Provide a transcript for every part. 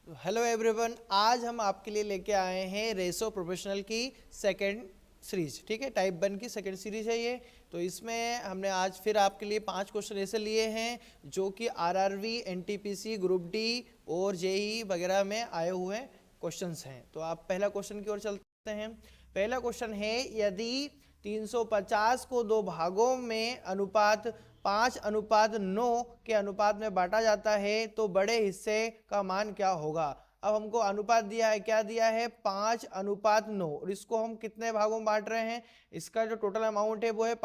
Hello everyone, आज हम आपके लिए लेके आए हैं रेसो प्रोफेशनल की सेकंड सीरीज। ठीक है, टाइप 1 की सेकंड सीरीज है ये। तो इसमें हमने आज फिर आपके लिए 5 क्वेश्चन ऐसे लिए हैं जो कि आरआरबी, एनटीपीसी, ग्रुप डी और जेई वगैरह में आए हुए क्वेश्चंस हैं। तो आप पहला क्वेश्चन की ओर चलते हैं। पहला क्वेश्चन है, यदि 350 को दो भागों में अनुपात 5:9 के अनुपात में बांटा जाता है तो बड़े हिस्से का मान क्या होगा। अब हमको अनुपात दिया है, क्या दिया है, 5:9 और इसको हम कितने भागों में बांट रहे हैं, इसका जो टोटल अमाउंट है वो है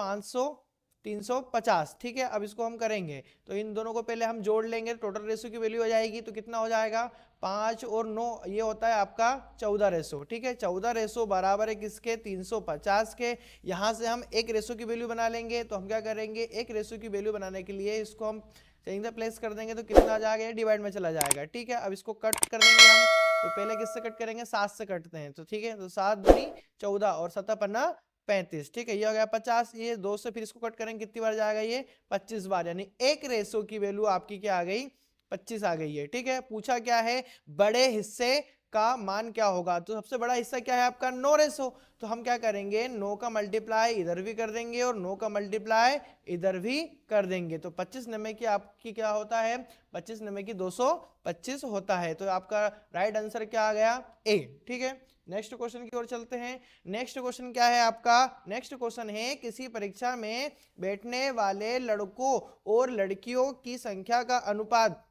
350। ठीक है, अब इसको हम करेंगे तो इन दोनों को पहले हम जोड़ लेंगे, टोटल रेशो की वैल्यू हो जाएगी। तो कितना हो जाएगा, 5 और 9, ये होता है आपका 14 रेशो। ठीक है, 14 रेशो बराबर है किसके, 350 के। यहाँ से हम एक रेशो की वैल्यू बना लेंगे। तो हम क्या करेंगे, एक रेशो की वैल्यू बनाने के लिए इसको हम चेंज द प्लेस कर देंगे तो कितना आ जाएगा, डिवाइड में चला जाएगा। ठीक है, अब इसको कट कर देंगे हम। तो पहले किससे कट करेंगे, 7 से कटते हैं। तो ठीक है, तो 7 दूनी 14 और 7 पन्ना 35। ठीक है, ये हो गया 50। ये 2 से फिर इसको कट करेंगे, कितनी बार जाएगा, ये 25 बार। यानी एक रेशो की वैल्यू आपकी क्या आ गई, 25 आ गई है। ठीक है, पूछा क्या है, बड़े हिस्से का मान क्या होगा। तो सबसे बड़ा हिस्सा क्या है आपका, 9 रेशो। तो हम क्या करेंगे, 9 का मल्टीप्लाई इधर भी कर देंगे और 9 का मल्टीप्लाई इधर भी कर देंगे। तो 25 9 की आपकी क्या होता है, 25 9 की 225 होता है। तो आपका राइट आंसर क्या आ गया, ए। ठीक है, नेक्स्ट क्वेश्चन की ओर चलते हैं। नेक्स्ट क्वेश्चन क्या है आपका, नेक्स्ट क्वेश्चन है, किसी परीक्षा में बैठने वाले लड़कों और लड़कियों की संख्या का अनुपात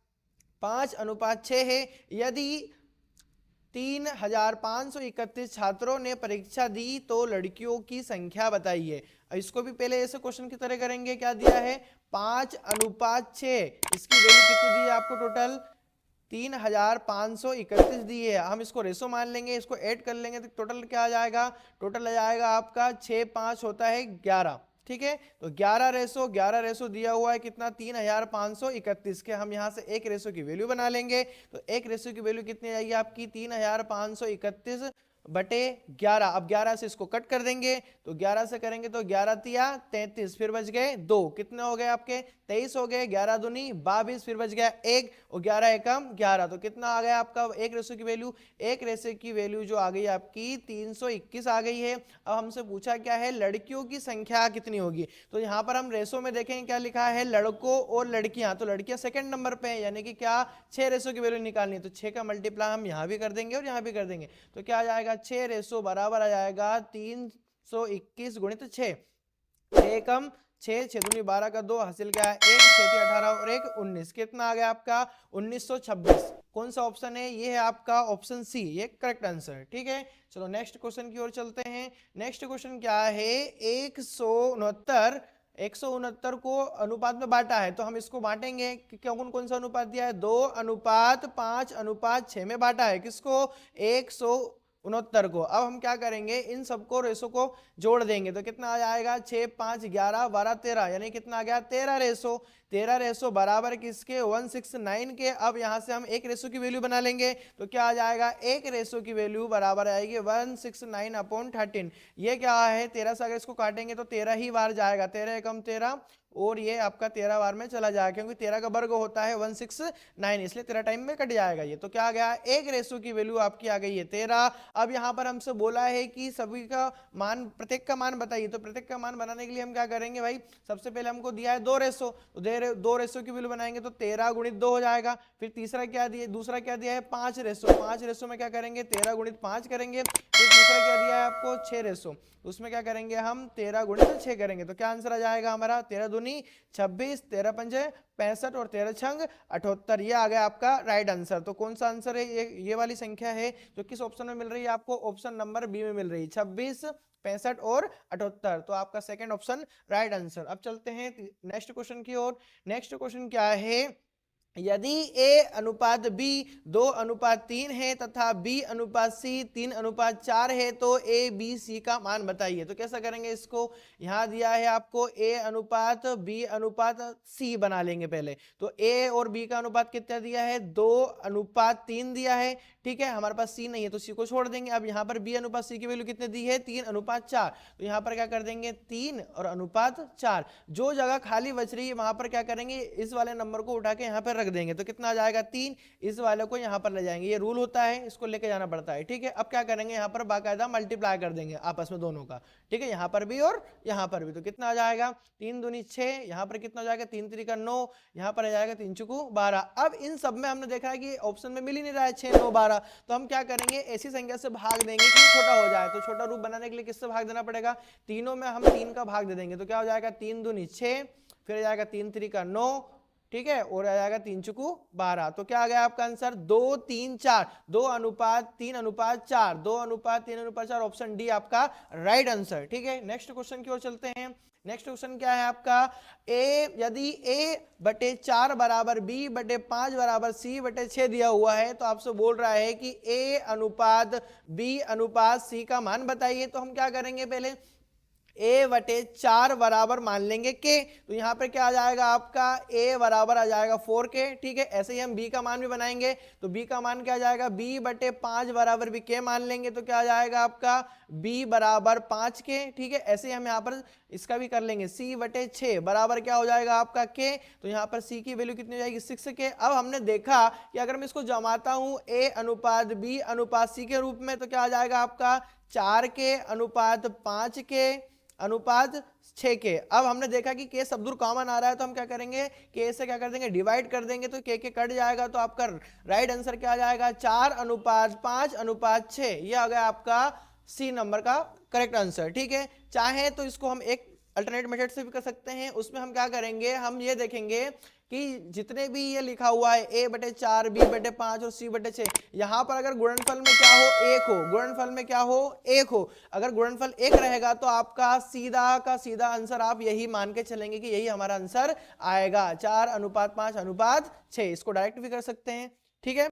5:6 है। यदि 3531 छात्रों ने परीक्षा दी तो लड़कियों की संख्या बताइए। इसको भी पहले ऐसे क्वेश्चन की तरह करेंगे। क्या दिया है, 5:6। इसकी वैल्यू कितनी दी है आपको, टोटल 3531 दी है। हम इसको रेशो मान लेंगे, इसको ऐड कर लेंगे तो टोटल क्या आ जाएगा, टोटल आ जाएगा आपका 6 5 होता है 11। ठीक है, तो 11 रेशो दिया हुआ है कितना, 3531 के। हम यहाँ से एक रेशो की वैल्यू बना लेंगे। तो एक रेशो की वैल्यू कितनी आएगी आपकी, 3531 बटे 11। अब 11 से इसको कट कर देंगे। तो 11 से करेंगे तो 11 तिया 33, फिर बच गए 2, कितने हो गए आपके, 23 हो गए। 11 दूनी 22, फिर बच गया 1 और 11 एकम 11। तो कितना आ गया आपका एक रेशो की वैल्यू, एक रेशो की वैल्यू जो आ गई आपकी 321 आ गई है। अब हमसे पूछा क्या है, लड़कियों की संख्या कितनी होगी। तो यहाँ पर हम रेशो में देखेंगे क्या लिखा है, लड़कों और लड़कियां। तो लड़कियां सेकंड नंबर पे है, यानी कि क्या 6 रेशो की वैल्यू निकालनी है। तो 6 का मल्टीप्लाई हम यहाँ भी कर देंगे और यहाँ भी कर देंगे। तो क्या आ जाएगा, 6 रेशो बराबर आ जाएगा 321 गुणित 6। 6 एकम 6, 6 दूनी 12 का 2 हासिल क्या है 1, 6 18 और 1 19। कितना आ गया आपका 1926। कौन सा ऑप्शन है, ये है आपका ऑप्शन सी, ये करेक्ट आंसर। ठीक है, चलो नेक्स्ट क्वेश्चन की ओर चलते हैं। नेक्स्ट क्वेश्चन क्या है, 169 को अनुपात में बांटा है। तो हम इसको बांटेंगे, कौन कौन सा अनुपात दिया है, 2:5:6 में बांटा है। किसको, 169 को। अब हम क्या करेंगे, इन सबको रेशो को जोड़ देंगे। तो कितना आ जाएगा, 6 5 11 12 13, यानी कितना आ गया 13 रेशो। 13 रेशो बराबर किसके, 169 के। अब यहाँ से हम एक रेशो की वैल्यू बना लेंगे। तो क्या आ जाएगा, एक रेशो की वैल्यू बराबर आएगी 169/13। ये क्या है, 13 से अगर इसको काटेंगे तो 13 ही बार जाएगा, 13 एकम 13 और ये आपका 13 बार में चला जाएगा, क्योंकि 13 का वर्ग होता है 169, इसलिए 13 टाइम में कट जाएगा ये। तो क्या आ गया, एक रेशो की वैल्यू आपकी आ गई है 13। अब यहाँ पर हमसे बोला है कि सभी का मान, प्रत्येक का मान बताइए। तो प्रत्येक का मान बनाने के लिए हम क्या करेंगे भाई, सबसे पहले हमको दिया है 2 रेशो। तो 2 रेशो की वैल्यू बनाएंगे तो 13 गुणित 2 हो जाएगा। फिर तीसरा क्या दिया, दूसरा क्या दिया है 5 रेशो। 5 रेशो में क्या करेंगे, 13 गुणित 5 करेंगे। फिर तीसरा क्या दिया है आपको, 6 रेशो। उसमें क्या करेंगे हम, 13 गुणित 6 करेंगे। तो क्या आंसर आ जाएगा हमारा, 13 दूनी 26, 13 पंजे 65 और 13 छंग 78। ये आ गया आपका राइट आंसर। तो कौन सा आंसर है, ये वाली संख्या है जो किस ऑप्शन में मिल रही है आपको, ऑप्शन नंबर बी में मिल रही है, 26, 65 और 78। तो आपका सेकंड ऑप्शन राइट आंसर। अब चलते हैं नेक्स्ट क्वेश्चन की ओर। नेक्स्ट क्वेश्चन क्या है, यदि A:B 2:3 है तथा B:C 3:4 है तो ABC का मान बताइए। तो कैसा करेंगे इसको, यहाँ दिया है आपको A:B:C बना लेंगे पहले। तो A और B का अनुपात कितना दिया है, 2:3 दिया है। ठीक है, हमारे पास C नहीं है तो C को छोड़ देंगे। अब यहाँ पर B:C की वैल्यू कितने दी है, 3:4। तो यहाँ पर क्या कर देंगे, 3 और अनुपात 4। जो जगह खाली बच रही है वहां पर क्या करेंगे, इस वाले नंबर को उठा के यहाँ पर रख देंगे तो कितना आ जाएगा 3, इस वाले को यहाँ पर ले जाएंगे, ये रूल होता है, इसको लेके जाना पड़ता है, ठीक है। अब क्या करेंगे, यहाँ पर बाकायदा मल्टीप्लाई कर देंगे आपस में दोनों का, ठीक है, यहाँ पर भी और यहाँ पर भी। तो कितना आ जाएगा 3 दूनी 6, यहाँ पर कितना हो जाएगा 3 3 9, यहाँ पर आ जाएगा 3 चुकू 12। अब इन सब में हमने देखा है कि ऑप्शन में मिल ही नहीं रहा है 6 9 12, तो हम क्या करेंगे, ऐसी संख्या से भाग देंगे कि छोटा हो जाए। तो छोटा रूप बनाने के लिए किससे भाग देना पड़ेगा, तीनों में हम 3 का भाग दे देंगे, तो क्या हो जाएगा 3 दूनी 6, फिर आ जाएगा 3 3 9, ठीक है, और आ जाएगा 3 चुकू 12। तो क्या आ गया आपका आंसर 2 3 4, 2:3:4, 2:3:4, ऑप्शन डी आपका राइट आंसर, ठीक है। नेक्स्ट क्वेश्चन की ओर चलते हैं। नेक्स्ट क्वेश्चन क्या है आपका, यदि a/4 बराबर b/5 बराबर c/6 दिया हुआ है, तो आपसे बोल रहा है कि a/b/c का मान बताइए। तो हम क्या करेंगे, पहले a/4 बराबर मान लेंगे के, तो यहाँ पर क्या आ जाएगा आपका a बराबर आ जाएगा 4 के, ठीक है। ऐसे ही हम b का मान भी बनाएंगे, तो b का मान क्या आ जाएगा, b/5 बराबर भी के मान लेंगे, तो क्या आ जाएगा आपका b बराबर 5 के, ठीक है। ऐसे ही हम यहाँ पर इसका भी कर लेंगे, c/6 बराबर क्या हो जाएगा आपका के, तो यहाँ पर c की वैल्यू कितनी हो जाएगी 6 के। अब हमने देखा कि अगर मैं इसको जमाता हूँ a/b/c के रूप में, तो क्या आ जाएगा आपका 4 के / 5 के / 6 के। अब हमने देखा कि के शब्द कॉमन आ रहा है, तो हम क्या करेंगे, के से क्या कर देंगे, डिवाइड कर देंगे, तो के कट जाएगा। तो आपका राइट आंसर क्या आ जाएगा 4:5:6, ये आ गया आपका सी नंबर का करेक्ट आंसर, ठीक है। चाहे तो इसको हम एक अल्टरनेट मेथड से भी कर सकते हैं, उसमें हम क्या करेंगे, हम ये देखेंगे कि जितने भी ये लिखा हुआ है a/4 b/5 और c/6, यहाँ पर अगर गुणनफल में क्या हो 1 हो, गुणनफल में क्या हो 1 हो, अगर गुणनफल 1 रहेगा तो आपका सीधा का सीधा आंसर आप यही मान के चलेंगे कि यही हमारा आंसर आएगा 4:5:6। इसको डायरेक्ट भी कर सकते हैं, ठीक है।